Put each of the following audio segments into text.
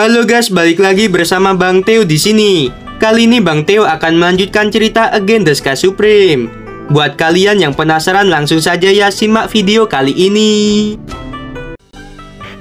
Halo guys, balik lagi bersama Bang Theo di sini. Kali ini Bang Theo akan melanjutkan cerita Again the Sky Supreme. Buat kalian yang penasaran, langsung saja ya simak video kali ini.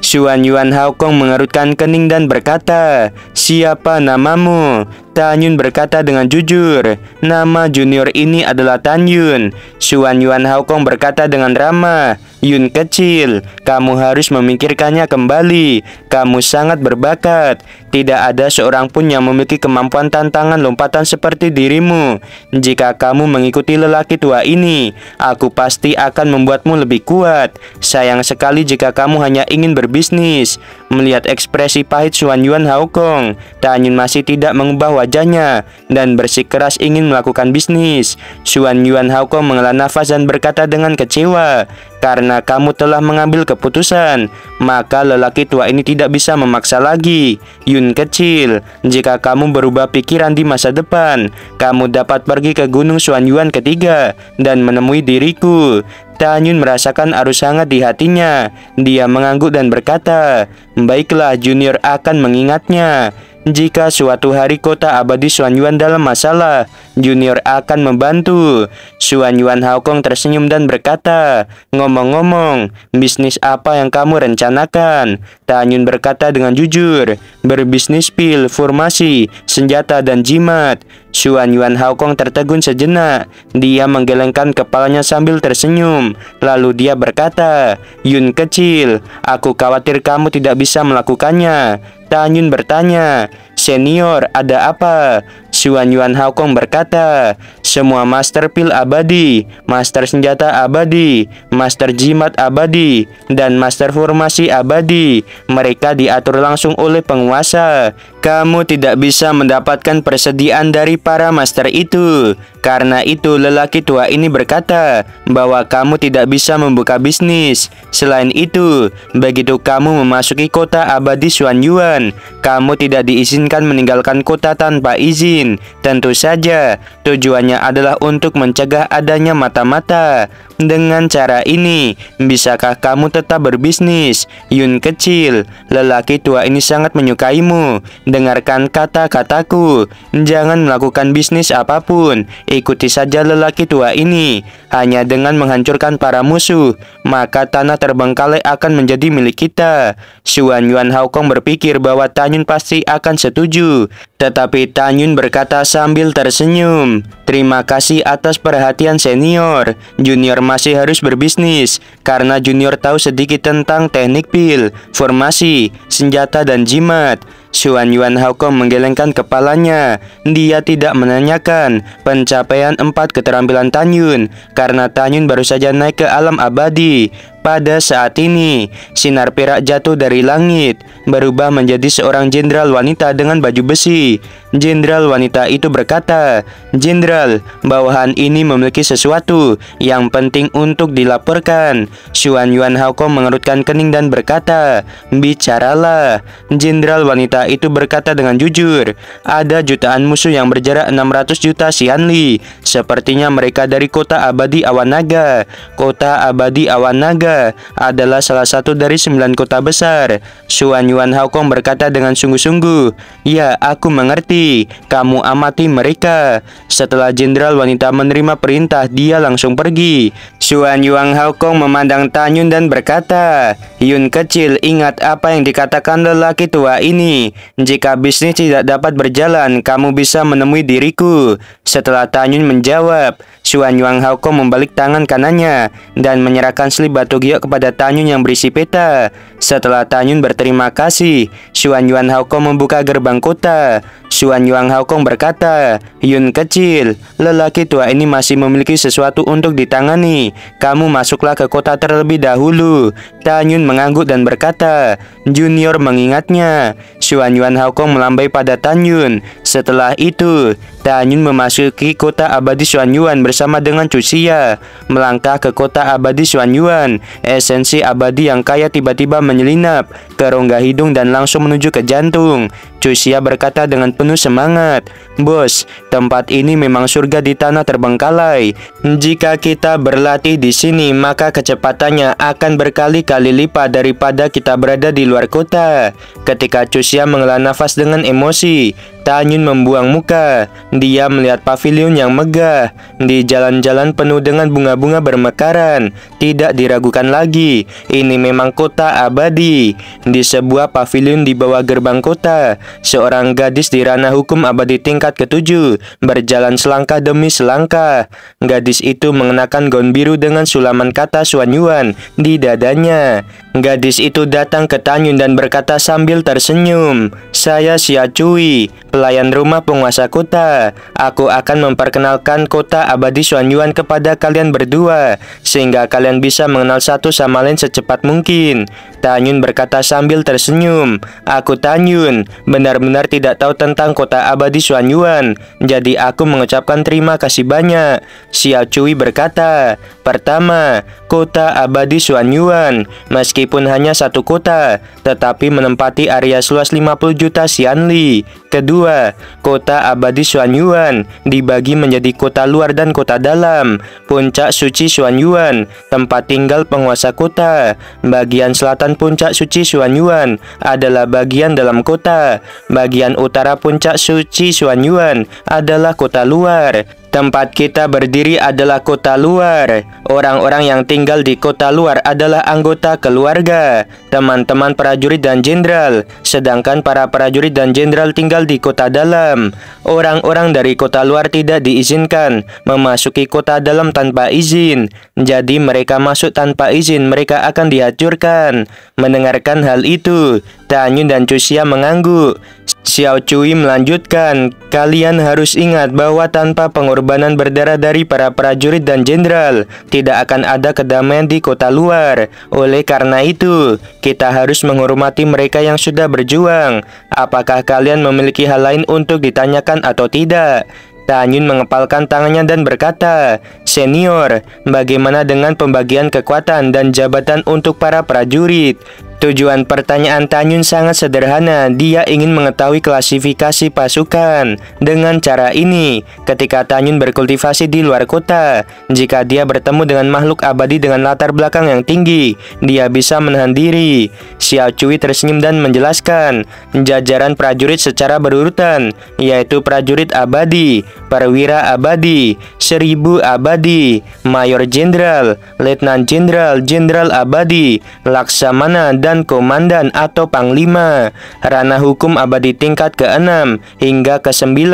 Xuan Yuan Haokong mengerutkan kening dan berkata, "Siapa namamu?" Tan Yun berkata dengan jujur, "Nama junior ini adalah Tan Yun." Xuan Yuan Haokong berkata dengan ramah, "Yun kecil, kamu harus memikirkannya kembali. Kamu sangat berbakat. Tidak ada seorang pun yang memiliki kemampuan tantangan lompatan seperti dirimu. Jika kamu mengikuti lelaki tua ini, aku pasti akan membuatmu lebih kuat. Sayang sekali jika kamu hanya ingin berbisnis." Melihat ekspresi pahit Xuan Yuan Haokong, Tan Yun masih tidak mengubah wajahnya dan bersikeras ingin melakukan bisnis. Xuan Yuan Haokong menghela nafas dan berkata dengan kecewa, "Karena kamu telah mengambil keputusan, maka lelaki tua ini tidak bisa memaksa lagi. Yun kecil, jika kamu berubah pikiran di masa depan, kamu dapat pergi ke Gunung Xuan Yuan ketiga dan menemui diriku." Tan Yun merasakan arus hangat di hatinya. Dia mengangguk dan berkata, "Baiklah, junior akan mengingatnya. Jika suatu hari kota abadi Xuan Yuan dalam masalah, junior akan membantu." Xuan Yuan Haokong tersenyum dan berkata, "Ngomong-ngomong, bisnis apa yang kamu rencanakan?" Tan Yun berkata dengan jujur, "Berbisnis pil, formasi, senjata, dan jimat." Xuan Yuan Haokong tertegun sejenak. Dia menggelengkan kepalanya sambil tersenyum. Lalu dia berkata, "Yun kecil, aku khawatir kamu tidak bisa melakukannya." Tan Yun bertanya, "Senior, ada apa?" Xuan Yuan Haokong berkata, "Semua master pil abadi, master senjata abadi, master jimat abadi, dan master formasi abadi, mereka diatur langsung oleh penguasa. Kamu tidak bisa mendapatkan persediaan dari para master itu. Karena itu lelaki tua ini berkata bahwa kamu tidak bisa membuka bisnis. Selain itu, begitu kamu memasuki kota abadi Xuan Yuan, kamu tidak diizinkan meninggalkan kota tanpa izin. Tentu saja, tujuannya adalah untuk mencegah adanya mata-mata. Dengan cara ini, bisakah kamu tetap berbisnis? Yun kecil, lelaki tua ini sangat menyukaimu. Dengarkan kata-kataku. Jangan melakukan bisnis apapun. Ikuti saja lelaki tua ini. Hanya dengan menghancurkan para musuh, maka tanah terbengkalai akan menjadi milik kita." Xuan Yuan Haokong berpikir bahwa Tan Yun pasti akan setuju. Tetapi Tan Yun berkata sambil tersenyum, "Terima kasih atas perhatian senior. Junior masih harus berbisnis karena junior tahu sedikit tentang teknik pil, formasi, senjata, dan jimat." Xuan Yuan Haokong menggelengkan kepalanya. Dia tidak menanyakan pencapaian 4 keterampilan Tan Yun karena Tan Yun baru saja naik ke alam abadi. Pada saat ini, sinar perak jatuh dari langit, berubah menjadi seorang jenderal wanita dengan baju besi. Jenderal wanita itu berkata, "Jenderal, bawahan ini memiliki sesuatu yang penting untuk dilaporkan." Xuan Yuan Haokong mengerutkan kening dan berkata, "Bicaralah." Jenderal wanita itu berkata dengan jujur, "Ada jutaan musuh yang berjarak 600 juta Xianli. Sepertinya mereka dari kota abadi Awan Naga. Kota abadi Awan Naga adalah salah satu dari 9 kota besar." Xuan Yuan Haokong berkata dengan sungguh-sungguh, "Ya, aku mengerti. Kamu amati mereka." Setelah jenderal wanita menerima perintah, dia langsung pergi. Xuan Yuan Haokong memandang Tan Yun dan berkata, "Yun kecil, ingat apa yang dikatakan lelaki tua ini. Jika bisnis tidak dapat berjalan, kamu bisa menemui diriku." Setelah Tan Yun menjawab, Xuan Yuan Haokong membalik tangan kanannya dan menyerahkan slip batu giok kepada Tan Yun yang berisi peta. Setelah Tan Yun berterima kasih, Xuan Yuan Haokong membuka gerbang kota. Xuan Yuan Haokong berkata, "Yun kecil, lelaki tua ini masih memiliki sesuatu untuk ditangani. Kamu masuklah ke kota terlebih dahulu." Tan Yun mengangguk dan berkata, "Junior mengingatnya." Xuan Yuan Haokong melambai pada Tan Yun. Setelah itu, Tan Yun memasuki kota abadi Xuan Yuan bersama dengan Cusia. Melangkah ke kota abadi Xuan Yuan, esensi abadi yang kaya tiba-tiba menyelinap ke rongga hidung dan langsung menuju ke jantung. Cusia berkata dengan penuh semangat, "Bos, tempat ini memang surga di tanah terbengkalai. Jika kita berlatih di sini, maka kecepatannya akan berkali-kali lipat daripada kita berada di luar kota." Ketika Cusia Xia menghela nafas dengan emosi. Tanyun membuang muka. Dia melihat pavilion yang megah. Di jalan-jalan penuh dengan bunga-bunga bermekaran. Tidak diragukan lagi, ini memang kota abadi. Di sebuah pavilion di bawah gerbang kota, seorang gadis di ranah hukum abadi tingkat ke-7 berjalan selangkah demi selangkah. Gadis itu mengenakan gaun biru dengan sulaman kata Xuan Yuan di dadanya. Gadis itu datang ke Tanyun dan berkata sambil tersenyum, "Saya Xia Cui, pelayan rumah penguasa kota. Aku akan memperkenalkan kota abadi Xuan Yuan kepada kalian berdua, sehingga kalian bisa mengenal satu sama lain secepat mungkin." Tanyun berkata sambil tersenyum, "Aku Tanyun, benar-benar tidak tahu tentang kota abadi Xuan Yuan, jadi aku mengucapkan terima kasih banyak." Xia Cui berkata, "Pertama, kota abadi Xuan Yuan, meskipun hanya satu kota, tetapi menempati area seluas 50 juta xianli. Kedua, kota abadi Xuan Yuan dibagi menjadi kota luar dan kota dalam. Puncak suci Xuan Yuan, tempat tinggal penguasa kota. Bagian selatan puncak suci Xuan Yuan adalah bagian dalam kota. Bagian utara puncak suci Xuan Yuan adalah kota luar. Tempat kita berdiri adalah kota luar. Orang-orang yang tinggal di kota luar adalah anggota keluarga, teman-teman prajurit dan jenderal, sedangkan para prajurit dan jenderal tinggal di kota dalam. Orang-orang dari kota luar tidak diizinkan memasuki kota dalam tanpa izin, jadi mereka masuk tanpa izin, mereka akan dihancurkan." Mendengarkan hal itu, Tanyun dan Cusia mengangguk. Xiao Cui melanjutkan, "Kalian harus ingat bahwa tanpa pengorbanan berdarah dari para prajurit dan jenderal, tidak akan ada kedamaian di kota luar. Oleh karena itu, kita harus menghormati mereka yang sudah berjuang. Apakah kalian memiliki hal lain untuk ditanyakan atau tidak?" Tanyun mengepalkan tangannya dan berkata, "Senior, bagaimana dengan pembagian kekuatan dan jabatan untuk para prajurit?" Tujuan pertanyaan Tanyun sangat sederhana. Dia ingin mengetahui klasifikasi pasukan. Dengan cara ini, ketika Tanyun berkultivasi di luar kota, jika dia bertemu dengan makhluk abadi dengan latar belakang yang tinggi, dia bisa menahan diri. Xiao Cui tersenyum dan menjelaskan, jajaran prajurit secara berurutan, yaitu prajurit abadi, perwira abadi, 1000 abadi, mayor jenderal, letnan jenderal, jenderal abadi, laksamana, dan komandan atau panglima. Ranah hukum abadi tingkat ke-6 hingga ke-9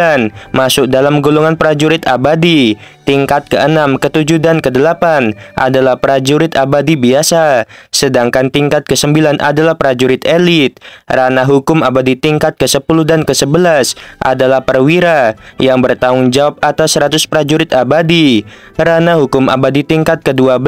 masuk dalam golongan prajurit abadi. Tingkat ke-6, ke-7, dan ke-8 adalah prajurit abadi biasa, sedangkan tingkat ke-9 adalah prajurit elit. Ranah hukum abadi tingkat ke-10 dan ke-11 adalah perwira yang bertanggung jawab atas 100 prajurit abadi. Ranah hukum abadi tingkat ke-12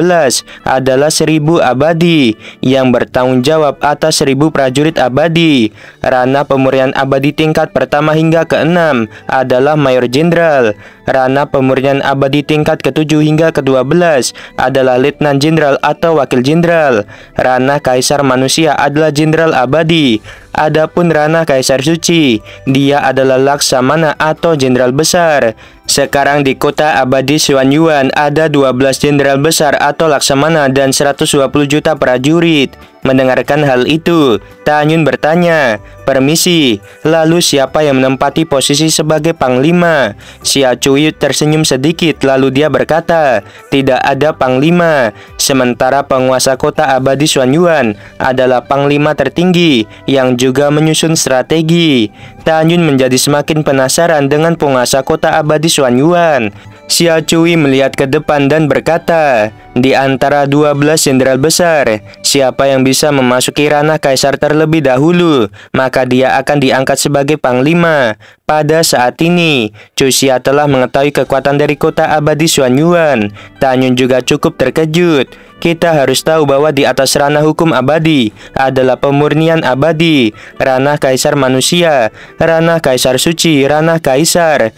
adalah 1000 abadi yang bertanggung jawab atas 1000 prajurit abadi. Ranah pemurnian abadi tingkat pertama hingga ke-6 adalah mayor jenderal. Ranah pemurnian abadi tingkat ke-7 hingga ke-12 adalah letnan jenderal atau wakil jenderal. Ranah kaisar manusia adalah jenderal abadi. Adapun ranah kaisar suci, dia adalah laksamana atau jenderal besar. Sekarang di kota abadi Xuan Yuan ada 12 jenderal besar atau laksamana dan 120 juta prajurit. Mendengarkan hal itu, Tanyun bertanya, "Permisi, lalu siapa yang menempati posisi sebagai panglima?" Xiao Cui tersenyum sedikit, lalu dia berkata, "Tidak ada panglima. Sementara penguasa kota abadi Xuan Yuan adalah panglima tertinggi yang juga menyusun strategi." Tanyun menjadi semakin penasaran dengan penguasa kota abadi Xuan Yuan. Xiao Cui melihat ke depan dan berkata, "Di antara 12 jenderal besar, siapa yang bisa memasuki ranah kaisar terlebih dahulu, maka dia akan diangkat sebagai panglima." Pada saat ini, Cusia telah mengetahui kekuatan dari kota abadi Xuan Yuan. Tanyun juga cukup terkejut. Kita harus tahu bahwa di atas ranah hukum abadi adalah pemurnian abadi, ranah kaisar manusia, ranah kaisar suci, ranah kaisar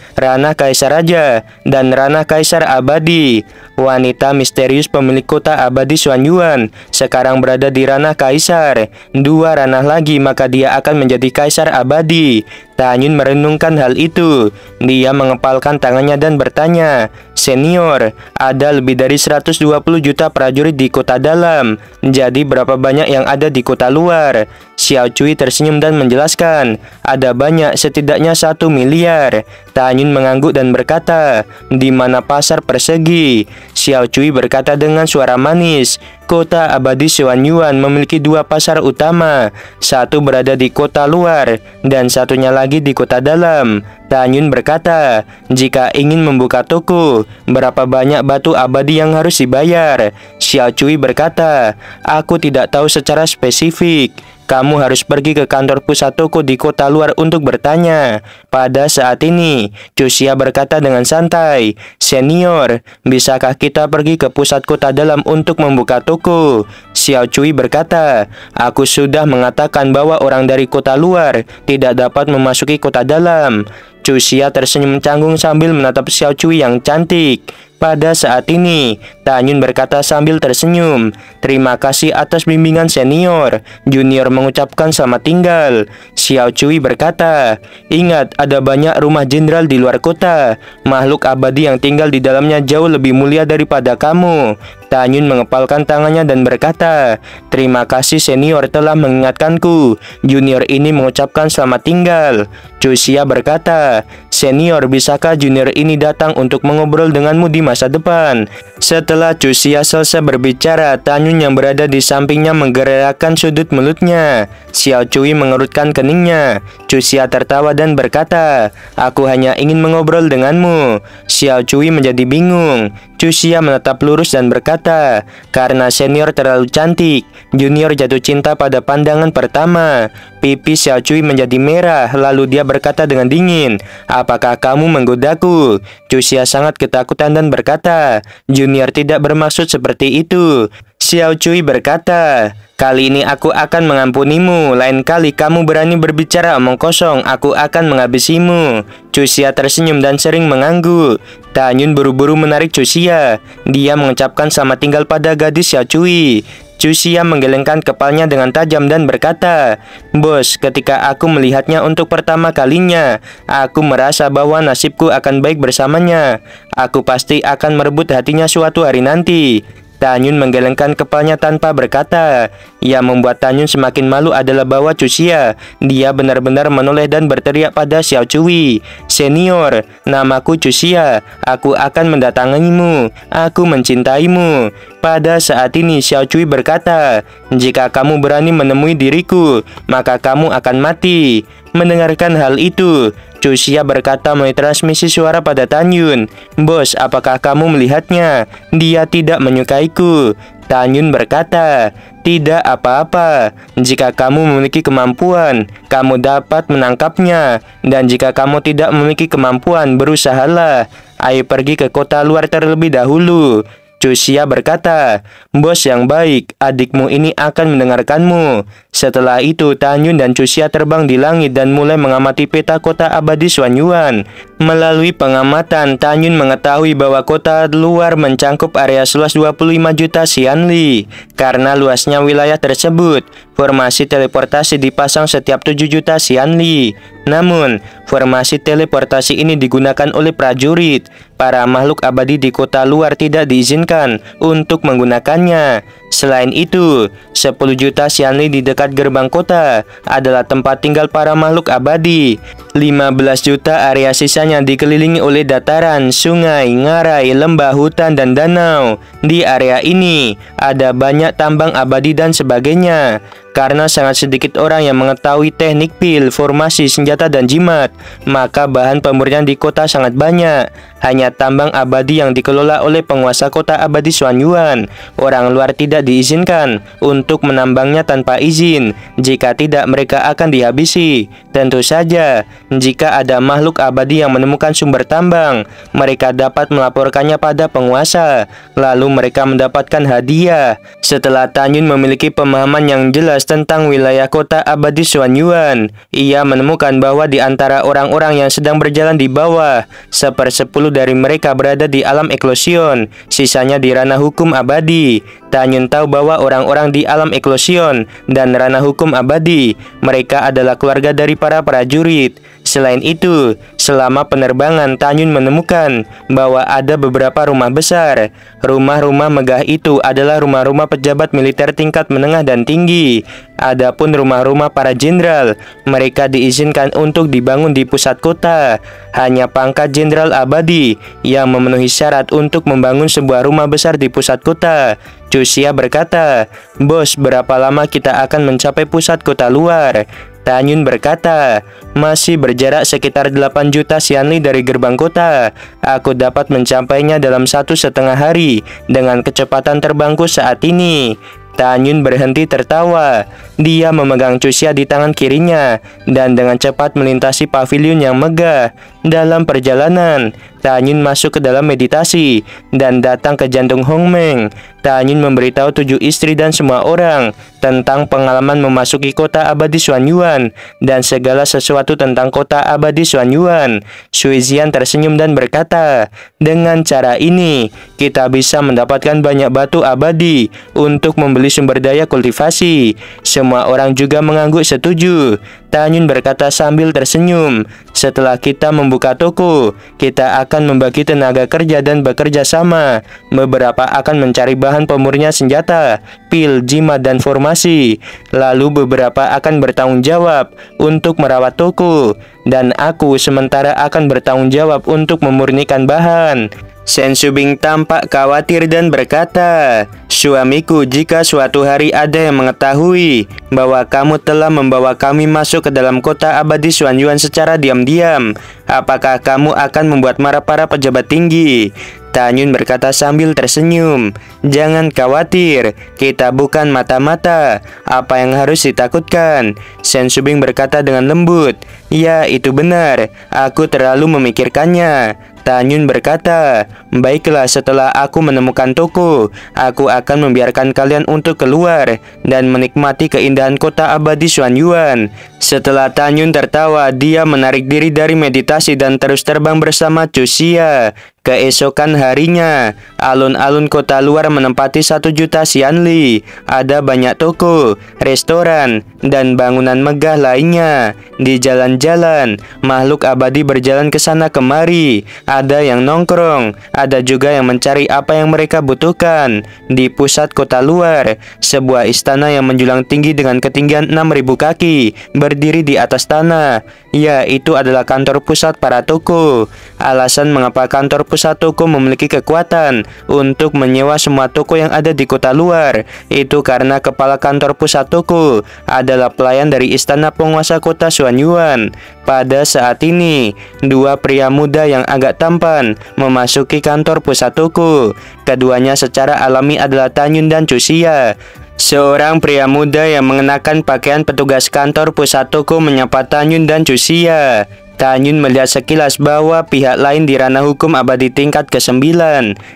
raja, dan ranah kaisar abadi. Wanita misterius pemilik kota abadi Xuan Yuan sekarang berada di ranah kaisar. 2 ranah lagi maka dia akan menjadi kaisar abadi. Tanyun merenungkan hal itu. Dia mengepalkan tangannya dan bertanya, Senior, ada lebih dari 120 juta prajurit di kota dalam. Jadi berapa banyak yang ada di kota luar? Xiao Cui tersenyum dan menjelaskan, ada banyak, setidaknya 1 miliar. Tan Yun mengangguk dan berkata, di mana pasar persegi? Xiao Cui berkata dengan suara manis, kota abadi Xuanyuan memiliki 2 pasar utama. Satu berada di kota luar dan satunya lagi di kota dalam. Tan Yun berkata, jika ingin membuka toko, berapa banyak batu abadi yang harus dibayar? Xiao Cui berkata, aku tidak tahu secara spesifik. Kamu harus pergi ke kantor pusat toko di kota luar untuk bertanya. Pada saat ini, Chuxia berkata dengan santai, Senior, bisakah kita pergi ke pusat kota dalam untuk membuka toko? Xiao Cui berkata, aku sudah mengatakan bahwa orang dari kota luar tidak dapat memasuki kota dalam. Chuxia tersenyum canggung sambil menatap Xiao Cui yang cantik. Pada saat ini, Tan Yun berkata sambil tersenyum, terima kasih atas bimbingan senior. Junior mengucapkan selamat tinggal. Xiao Cui berkata, ingat ada banyak rumah jenderal di luar kota. Makhluk abadi yang tinggal di dalamnya jauh lebih mulia daripada kamu. Tan Yun mengepalkan tangannya dan berkata, terima kasih senior telah mengingatkanku. Junior ini mengucapkan selamat tinggal. Chuxia berkata, senior, bisakah junior ini datang untuk mengobrol denganmu di masa depan? Setelah Chuxia selesai berbicara, Tan Yun yang berada di sampingnya menggerakkan sudut mulutnya. Xiao Cui mengerutkan keningnya. Chuxia tertawa dan berkata, aku hanya ingin mengobrol denganmu. Xiao Cui menjadi bingung. Chuxia menatap lurus dan berkata, karena senior terlalu cantik, junior jatuh cinta pada pandangan pertama. Pipi Xiao Cui menjadi merah, lalu dia berkata dengan dingin, apakah kamu menggodaku? Chuxia sangat ketakutan dan berkata, junior tidak bermaksud seperti itu. Xiao Cui berkata, kali ini aku akan mengampunimu. Lain kali kamu berani berbicara omong kosong, aku akan menghabisimu. Chuxia tersenyum dan sering mengangguk. Tan Yun buru-buru menarik Chuxia. Dia mengucapkan selamat tinggal pada gadis Xiao Cui. Chuxia menggelengkan kepalanya dengan tajam dan berkata, bos, ketika aku melihatnya untuk pertama kalinya, aku merasa bahwa nasibku akan baik bersamanya. Aku pasti akan merebut hatinya suatu hari nanti. Tan Yun menggelengkan kepalanya tanpa berkata. Yang membuat Tan Yun semakin malu adalah bahwa Chuxia, dia benar-benar menoleh dan berteriak pada Xiao Cui, senior, namaku Chuxia, aku akan mendatangimu, aku mencintaimu. Pada saat ini Xiao Cui berkata, jika kamu berani menemui diriku, maka kamu akan mati. Mendengarkan hal itu, Chuxia berkata melalui transmisi suara pada Tan Yun, bos, apakah kamu melihatnya? Dia tidak menyukaiku. Tan Yun berkata, tidak apa-apa. Jika kamu memiliki kemampuan, kamu dapat menangkapnya. Dan jika kamu tidak memiliki kemampuan, berusahalah. Ayo pergi ke kota luar terlebih dahulu. Chuxia berkata, bos yang baik, adikmu ini akan mendengarkanmu. Setelah itu, Tan Yun dan Chuxia terbang di langit dan mulai mengamati peta kota abadi Xuanyuan. Melalui pengamatan, Tan Yun mengetahui bahwa kota luar mencangkup area seluas 25 juta xianli. Karena luasnya wilayah tersebut, formasi teleportasi dipasang setiap 7 juta xianli. Namun, formasi teleportasi ini digunakan oleh prajurit. Para makhluk abadi di kota luar tidak diizinkan untuk menggunakannya. Selain itu, 10 juta xianli di dekat gerbang kota adalah tempat tinggal para makhluk abadi. 15 juta area sisanya dikelilingi oleh dataran, sungai, ngarai, lembah, hutan, dan danau. Di area ini, ada banyak tambang abadi dan sebagainya. Karena sangat sedikit orang yang mengetahui teknik pil, formasi, senjata, dan jimat, maka bahan pemurnian di kota sangat banyak. Hanya tambang abadi yang dikelola oleh penguasa kota abadi Xuanyuan. Orang luar tidak diizinkan untuk menambangnya tanpa izin. Jika tidak, mereka akan dihabisi. Tentu saja, jika ada makhluk abadi yang menemukan sumber tambang, mereka dapat melaporkannya pada penguasa. Lalu mereka mendapatkan hadiah. Setelah Tan Yun memiliki pemahaman yang jelas tentang wilayah kota abadi Xuanyuan, ia menemukan bahwa di antara orang-orang yang sedang berjalan di bawah, 1/10 dari mereka berada di alam eklosion, sisanya di ranah hukum abadi. Tanyun tahu bahwa orang-orang di alam eklosion dan ranah hukum abadi, mereka adalah keluarga dari para prajurit. Selain itu, selama penerbangan Tanyun menemukan bahwa ada beberapa rumah besar. Rumah-rumah megah itu adalah rumah-rumah pejabat militer tingkat menengah dan tinggi. Adapun rumah-rumah para jenderal, mereka diizinkan untuk dibangun di pusat kota. Hanya pangkat jenderal abadi yang memenuhi syarat untuk membangun sebuah rumah besar di pusat kota. Chuxia berkata, "Bos, berapa lama kita akan mencapai pusat kota luar?" Tanyun berkata, "Masih berjarak sekitar 8 juta xianli dari gerbang kota. Aku dapat mencapainya dalam 1,5 hari dengan kecepatan terbangku saat ini." Tanyun berhenti tertawa. Dia memegang Chuxia di tangan kirinya dan dengan cepat melintasi pavilion yang megah. Dalam perjalanan, Tanyun masuk ke dalam meditasi dan datang ke jantung Hongmeng. Tanyun memberitahu 7 istri dan semua orang tentang pengalaman memasuki kota abadi Xuanyuan dan segala sesuatu tentang kota abadi Xuanyuan. Suizian tersenyum dan berkata, "Dengan cara ini, kita bisa mendapatkan banyak batu abadi untuk membeli sumber daya kultivasi." Semua orang juga mengangguk setuju. Tanyun berkata sambil tersenyum, "Setelah kita membuka toko, kita akan membagi tenaga kerja dan bekerja sama. Beberapa akan mencari bahan pemurnian senjata, pil, jimat, dan formasi. Lalu beberapa akan bertanggung jawab untuk merawat toko, dan aku sementara akan bertanggung jawab untuk memurnikan bahan." Shen Shubing tampak khawatir dan berkata, "Suamiku, jika suatu hari ada yang mengetahui bahwa kamu telah membawa kami masuk ke dalam kota abadi Xuanyuan secara diam-diam, apakah kamu akan membuat marah para pejabat tinggi?" Tanyun berkata sambil tersenyum, "Jangan khawatir, kita bukan mata-mata. Apa yang harus ditakutkan?" Shen Shubing berkata dengan lembut, "Ya, itu benar. Aku terlalu memikirkannya." Tanyun berkata, "Baiklah, setelah aku menemukan toko, aku akan membiarkan kalian untuk keluar dan menikmati keindahan kota abadi Xuanyuan." Setelah Tanyun tertawa, dia menarik diri dari meditasi dan terus terbang bersama Chuxia. Keesokan harinya, alun-alun kota luar menempati 1 juta xianli. Ada banyak toko, restoran, dan bangunan megah lainnya. Di jalan-jalan, makhluk abadi berjalan ke sana kemari. Ada yang nongkrong, ada juga yang mencari apa yang mereka butuhkan. Di pusat kota luar, sebuah istana yang menjulang tinggi dengan ketinggian 6.000 kaki berdiri di atas tanah. Ya, itu adalah kantor pusat para toko. Alasan mengapa kantor pusat toko memiliki kekuatan untuk menyewa semua toko yang ada di kota luar itu karena kepala kantor pusat toko adalah pelayan dari istana penguasa kota Xuanyuan. Pada saat ini, 2 pria muda yang agak tampan memasuki kantor pusat toko. Keduanya secara alami adalah Tanyun dan Chuxia. Seorang pria muda yang mengenakan pakaian petugas kantor pusat toko menyapa Tanyun dan Chuxia. Tanyun melihat sekilas bahwa pihak lain di ranah hukum abadi tingkat ke-9.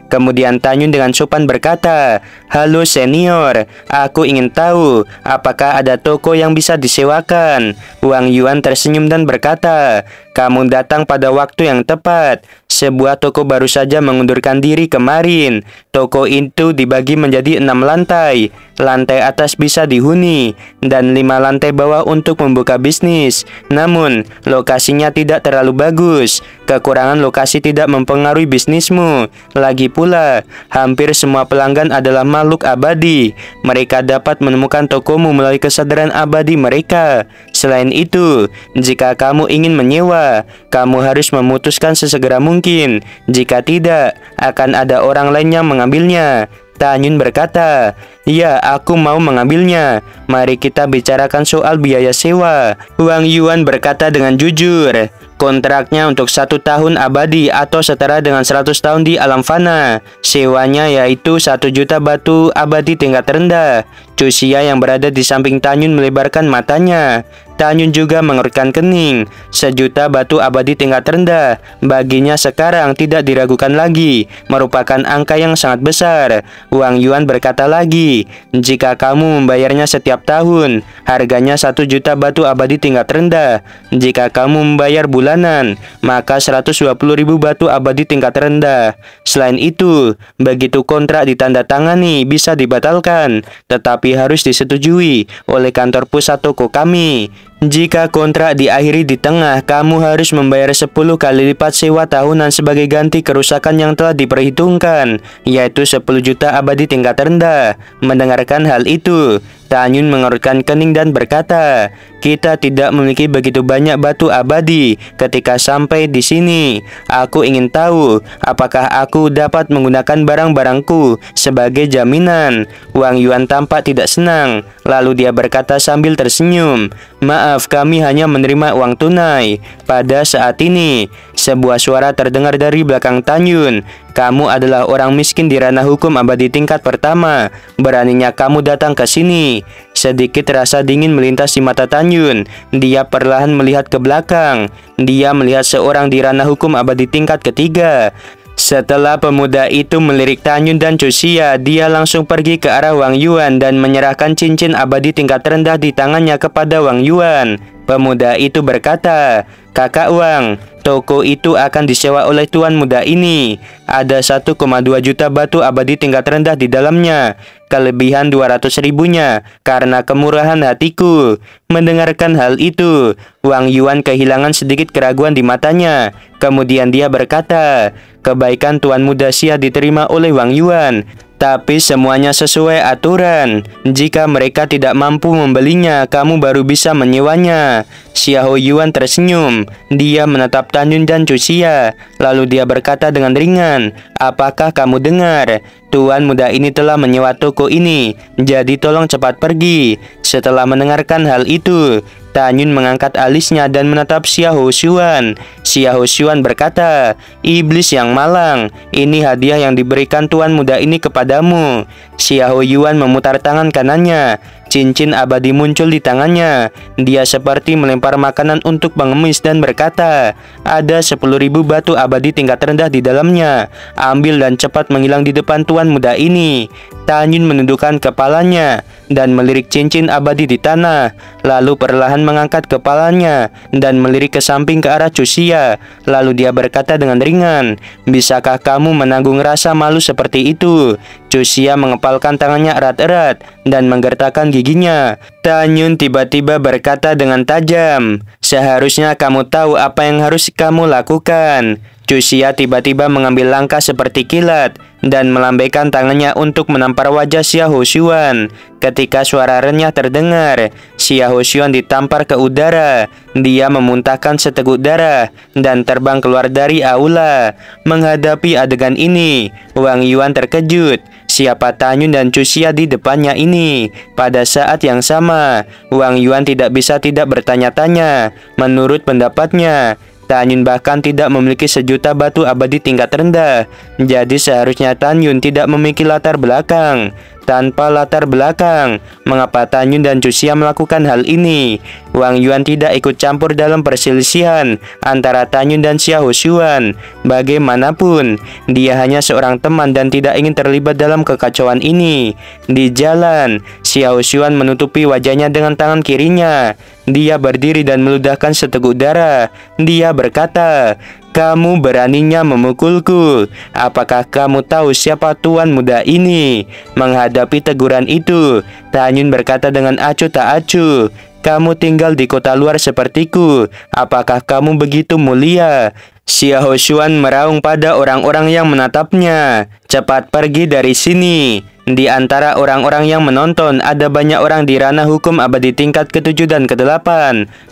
Kemudian Tanyun dengan sopan berkata, "Halo senior, aku ingin tahu apakah ada toko yang bisa disewakan." Wang Yuan tersenyum dan berkata, "Kamu datang pada waktu yang tepat. Sebuah toko baru saja mengundurkan diri kemarin. Toko itu dibagi menjadi 6 lantai. Lantai atas bisa dihuni dan 5 lantai bawah untuk membuka bisnis. Namun, lokasinya tidak terlalu bagus. Kekurangan lokasi tidak mempengaruhi bisnismu. Lagi pula, hampir semua pelanggan adalah makhluk abadi. Mereka dapat menemukan tokomu melalui kesadaran abadi mereka. Selain itu, jika kamu ingin menyewa, kamu harus memutuskan sesegera mungkin. Jika tidak, akan ada orang lain yang mengambilnya." Tanyun berkata, "Ya, aku mau mengambilnya. Mari kita bicarakan soal biaya sewa." Wang Yuan berkata dengan jujur, "Kontraknya untuk 1 tahun abadi atau setara dengan 100 tahun di alam fana. Sewanya yaitu 1 juta batu abadi tingkat rendah." Chuxia yang berada di samping Tanyun melebarkan matanya. Tan Yun juga mengerutkan kening. 1.000.000 batu abadi tingkat rendah baginya sekarang tidak diragukan lagi, merupakan angka yang sangat besar. Wang Yuan berkata lagi, jika kamu membayarnya setiap tahun, harganya 1.000.000 batu abadi tingkat rendah. Jika kamu membayar bulanan, maka 120.000 batu abadi tingkat rendah. Selain itu, begitu kontrak ditandatangani bisa dibatalkan, tetapi harus disetujui oleh kantor pusat toko kami. Jika kontrak diakhiri di tengah, kamu harus membayar 10 kali lipat sewa tahunan sebagai ganti kerusakan yang telah diperhitungkan, yaitu 10.000.000 abadi tingkat rendah. Mendengarkan hal itu, Tan Yun mengerutkan kening dan berkata, kita tidak memiliki begitu banyak batu abadi. Ketika sampai di sini, aku ingin tahu apakah aku dapat menggunakan barang-barangku sebagai jaminan. Wang Yuan tampak tidak senang, lalu dia berkata sambil tersenyum, maaf, kami hanya menerima uang tunai. Pada saat ini, sebuah suara terdengar dari belakang Tan Yun. Kamu adalah orang miskin di ranah hukum abadi tingkat pertama. Beraninya kamu datang ke sini. Sedikit rasa dingin melintas di mata Tan Yun. Dia perlahan melihat ke belakang. Dia melihat seorang di ranah hukum abadi tingkat ketiga. Setelah pemuda itu melirik Tan Yun dan Cusia, dia langsung pergi ke arah Wang Yuan dan menyerahkan cincin abadi tingkat rendah di tangannya kepada Wang Yuan. Pemuda itu berkata, Kakak Wang, toko itu akan disewa oleh tuan muda ini. Ada 1,2 juta batu abadi tingkat rendah di dalamnya. Kelebihan 200.000-nya karena kemurahan hatiku. Mendengarkan hal itu, Wang Yuan kehilangan sedikit keraguan di matanya. Kemudian dia berkata, kebaikan tuan muda Xia diterima oleh Wang Yuan, tapi semuanya sesuai aturan. Jika mereka tidak mampu membelinya, kamu baru bisa menyewanya. Xiao Yuan tersenyum. Dia menatap Tan Yun dan Cusia. Lalu dia berkata dengan ringan, apakah kamu dengar? Tuan muda ini telah menyewa toko ini, jadi tolong cepat pergi. Setelah mendengarkan hal itu, Tan Yun mengangkat alisnya dan menatap Xiao Xuan. Xiao Xuan berkata, iblis yang malang, ini hadiah yang diberikan tuan muda ini kepadamu. Xiao Yuan memutar tangan kanannya. Cincin abadi muncul di tangannya. Dia seperti melempar makanan untuk pengemis dan berkata, ada 10.000 batu abadi tingkat rendah di dalamnya. Ambil dan cepat menghilang di depan tuan muda ini. Tan Yun menundukkan kepalanya dan melirik cincin abadi di tanah. Lalu perlahan mengangkat kepalanya dan melirik ke samping ke arah Cusia. Lalu dia berkata dengan ringan, bisakah kamu menanggung rasa malu seperti itu? Cusia mengepalkan tangannya erat-erat dan menggertakkan giginya. Tan Yun tiba-tiba berkata dengan tajam, seharusnya kamu tahu apa yang harus kamu lakukan. Cusia tiba-tiba mengambil langkah seperti kilat dan melambaikan tangannya untuk menampar wajah Xiao Xuan. Ketika suara renyah terdengar, Xiao Xuan ditampar ke udara. Dia memuntahkan seteguk darah dan terbang keluar dari aula. Menghadapi adegan ini, Wang Yuan terkejut. Siapa Tan Yun dan Cusia di depannya ini? Pada saat yang sama, Wang Yuan tidak bisa tidak bertanya-tanya. Menurut pendapatnya, Tan Yun bahkan tidak memiliki 1.000.000 batu abadi tingkat rendah. Jadi seharusnya Tan Yun tidak memiliki latar belakang. Tanpa latar belakang, mengapa Tan Yun dan Cusia melakukan hal ini? Wang Yuan tidak ikut campur dalam perselisihan antara Tan Yun dan Xiao Xuan. Bagaimanapun, dia hanya seorang teman dan tidak ingin terlibat dalam kekacauan ini. Di jalan, Xiao Xuan menutupi wajahnya dengan tangan kirinya. Dia berdiri dan meludahkan seteguk darah. Dia berkata, kamu beraninya memukulku. Apakah kamu tahu siapa tuan muda ini? Menghadapi teguran itu, Tan Yun berkata dengan acuh tak acuh, kamu tinggal di kota luar sepertiku. Apakah kamu begitu mulia? Xiao Xuan meraung pada orang-orang yang menatapnya. Cepat pergi dari sini. Di antara orang-orang yang menonton, ada banyak orang di ranah hukum abadi tingkat ke-7 dan ke-8.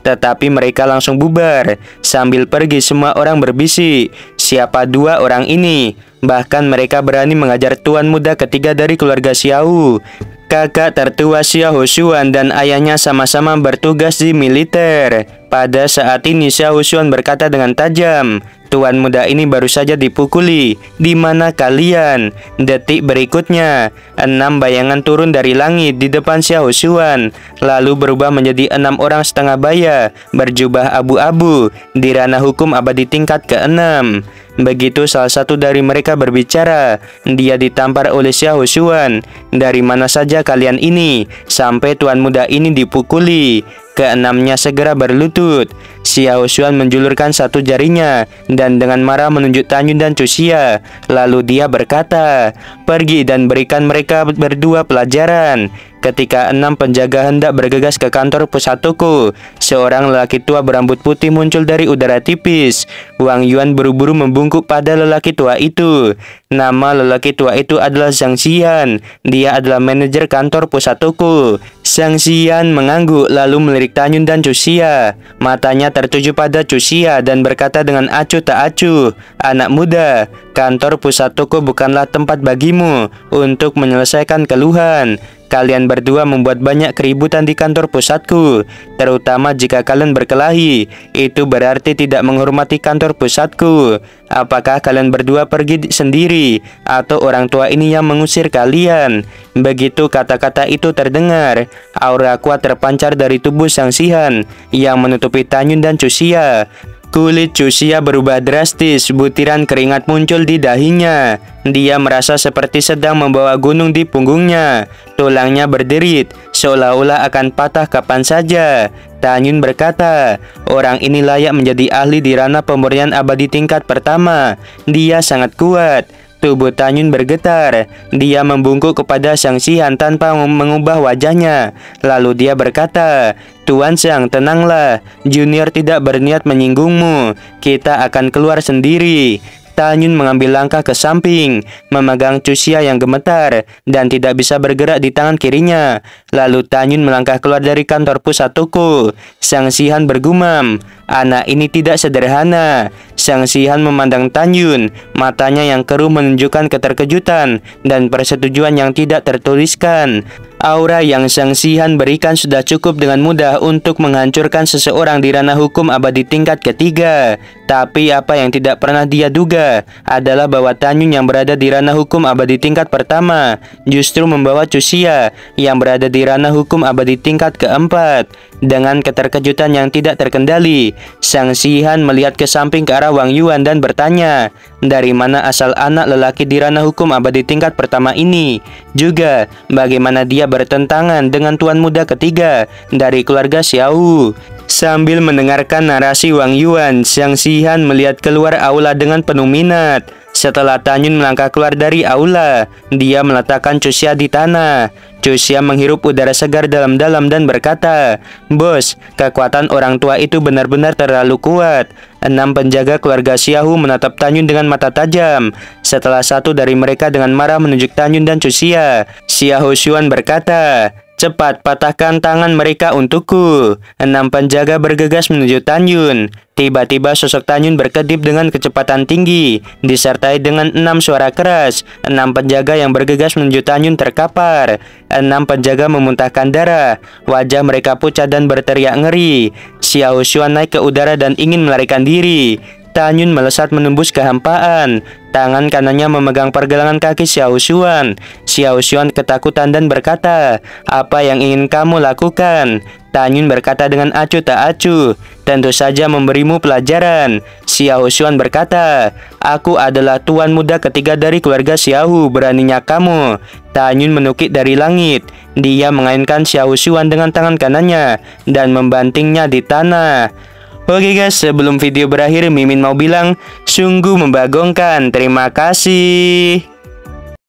Tetapi mereka langsung bubar. Sambil pergi, semua orang berbisik, siapa dua orang ini? Bahkan mereka berani mengajar tuan muda ketiga dari keluarga Xiao. Kakak tertua Xiao Xuan dan ayahnya sama-sama bertugas di militer. Pada saat ini Xiao Xuan berkata dengan tajam, Tuan muda ini baru saja dipukuli. Di mana kalian? Detik berikutnya, 6 bayangan turun dari langit di depan Xiao Xuan, lalu berubah menjadi 6 orang setengah baya berjubah abu-abu di ranah hukum abadi tingkat ke-6. Begitu salah satu dari mereka berbicara, dia ditampar oleh Xiao Xuan. Dari mana saja kalian ini? Sampai tuan muda ini dipukuli. Keenamnya segera berlutut. Xiao Xuan menjulurkan satu jarinya dan dengan marah menunjuk Tanyun dan Cusia. Lalu dia berkata, "Pergi dan berikan mereka berdua pelajaran." Ketika 6 penjaga hendak bergegas ke kantor pusat toko, seorang lelaki tua berambut putih muncul dari udara tipis. Wang Yuan buru-buru membungkuk pada lelaki tua itu. Nama lelaki tua itu adalah Zhang Xian. Dia adalah manajer kantor pusat toko. Zhang Xian mengangguk lalu melirik Tanyun dan Cusia. Matanya tertuju pada Cusia dan berkata dengan acuh tak acuh, "Anak muda, kantor pusat toko bukanlah tempat bagimu untuk menyelesaikan keluhan. Kalian berdua membuat banyak keributan di kantor pusatku, terutama jika kalian berkelahi. Itu berarti tidak menghormati kantor pusatku. Apakah kalian berdua pergi sendiri atau orang tua ini yang mengusir kalian?" Begitu kata-kata itu terdengar, aura kuat terpancar dari tubuh Zhang Xian yang menutupi Tanyun dan Cusia. Kulit Cusia berubah drastis, butiran keringat muncul di dahinya. Dia merasa seperti sedang membawa gunung di punggungnya. Tulangnya berderit, seolah-olah akan patah kapan saja. Tanyun berkata, "Orang ini layak menjadi ahli di ranah pemurnian abadi tingkat pertama. Dia sangat kuat." Tubuh Tanyun bergetar. Dia membungkuk kepada Zhang Xian tanpa mengubah wajahnya. Lalu dia berkata, "Tuan Zhang, tenanglah. Junior tidak berniat menyinggungmu. Kita akan keluar sendiri." Tanyun mengambil langkah ke samping, memegang Cusia yang gemetar dan tidak bisa bergerak di tangan kirinya. Lalu Tanyun melangkah keluar dari kantor pusat toko. Zhang Xian bergumam, "Anak ini tidak sederhana." Zhang Xian memandang Tanyun, matanya yang keruh menunjukkan keterkejutan dan persetujuan yang tidak tertuliskan. Aura yang Zhang Xian berikan sudah cukup dengan mudah untuk menghancurkan seseorang di ranah hukum abadi tingkat ketiga. Tapi apa yang tidak pernah dia duga adalah bahwa Tanyun yang berada di ranah hukum abadi tingkat pertama justru membawa Cusia yang berada di ranah hukum abadi tingkat keempat. Dengan keterkejutan yang tidak terkendali, Zhang Xian melihat ke samping ke arah Wang Yuan dan bertanya, dari mana asal anak lelaki di ranah hukum abadi tingkat pertama ini? Juga, bagaimana dia bertentangan dengan tuan muda ketiga dari keluarga Xiao? Sambil mendengarkan narasi Wang Yuan, Zhang Xian melihat keluar aula dengan penuh minat. Setelah Tanyun melangkah keluar dari aula, dia meletakkan Cusia di tanah. Cusia menghirup udara segar dalam-dalam dan berkata, "Bos, kekuatan orang tua itu benar-benar terlalu kuat." 6 penjaga keluarga Xiao menatap Tanyun dengan mata tajam. Setelah satu dari mereka dengan marah menunjuk Tanyun dan Cusia, Xiao Xuan berkata, "Cepat patahkan tangan mereka untukku." 6 penjaga bergegas menuju Tanyun. Tiba-tiba sosok Tanyun berkedip dengan kecepatan tinggi, disertai dengan 6 suara keras. 6 penjaga yang bergegas menuju Tanyun terkapar. 6 penjaga memuntahkan darah. Wajah mereka pucat dan berteriak ngeri. Xiao Xuan naik ke udara dan ingin melarikan diri. Tanyun melesat menembus kehampaan. Tangan kanannya memegang pergelangan kaki Xiao Xuan. Xiao Xuan ketakutan dan berkata, "Apa yang ingin kamu lakukan?" Tanyun berkata dengan acuh tak acuh, "Tentu saja memberimu pelajaran." Xiao Xuan berkata, "Aku adalah tuan muda ketiga dari keluarga Xiao. Beraninya kamu?" Tanyun menukik dari langit. Dia mengaitkan Xiao Xuan dengan tangan kanannya dan membantingnya di tanah. Oke guys, sebelum video berakhir, Mimin mau bilang sungguh membagongkan. Terima kasih.